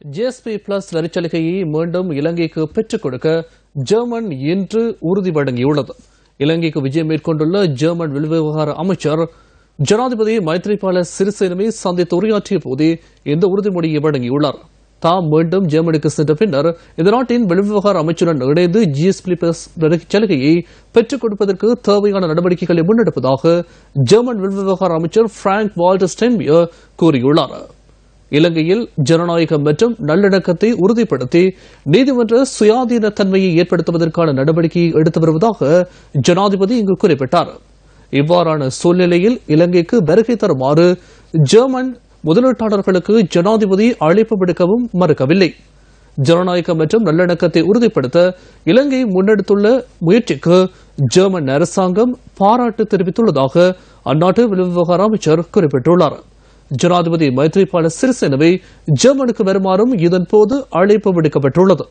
GSP plus வரிச்சலுகையை மீண்டும் இலங்கைக்கு பெற்றுக் கொடுக்க ஜெர்மன் இன்று உறுதி வழங்கியுள்ளது. இலங்கைக்கு விஜயம் மேற்கொண்டுள்ள ஜெர்மன் வெளிவிவகார அமைச்சர் ஜனாதிபதி மைத்ரிபால சிறிசேனவை சந்தித்து உரையாற்றிய போதே இந்த உறுதிமொழியை வழங்கியுள்ளார். தாம் மீண்டும் ஜெர்மனிக்கு சென்ற பின்னர் இந்த நாட்டின் வெளிவிவகார அமைச்சருடன் இணைந்து ஜிஎஸ்பி பிளஸ் வரிச்சலுகையை பெற்றுக் கொடுப்பதற்கு தேவையான நடவடிக்கைகளை முன்னெடுப்பதாக ஜெர்மன் வெளிவிவகார அமைச்சர் பிராங்க் வால்டர் ஸ்டெயின்மயர் கூறியுள்ளார். இலங்கையில் ஜனநாயகம் மற்றும் நல்லிணக்கத்தை உறுதிப்படுத்தி நீதிமன்ற சுயாதீன தன்மையை ஏற்படுத்துவதற்கான நடவடிக்கையை எடுத்து வருவதாக ஜனாதிபதி இங்கு குறிப்பிட்டார். இவ்வாறான சூழ்நிலையில் இலங்கைக்கு வருகை தருமாறு ஜெர்மன் முதலீட்டாளர்களுக்கு ஜனாதிபதி அழைப்பு விடுக்கவும் மறுக்கவில்லை. ஜனநாயகம் மற்றும் நல்லிணக்கத்தை உறுதிப்படுத்த இலங்கை முன்னெடுத்துள்ள முயற்சிக்கு ஜெர்மன் அரசாங்கம் பாராட்டு தெரிவித்துள்ளதாக அந்நாட்டு வெளிவிவகார அமைச்சர் குறிப்பிட்டுள்ளார். ஜனாதிபதி மைத்ரிபால சிறிசேனவை ஜெர்மனுக்கு வருமாறும் இதன்போது அழைப்பு விடுக்கப்பட்டுள்ளது.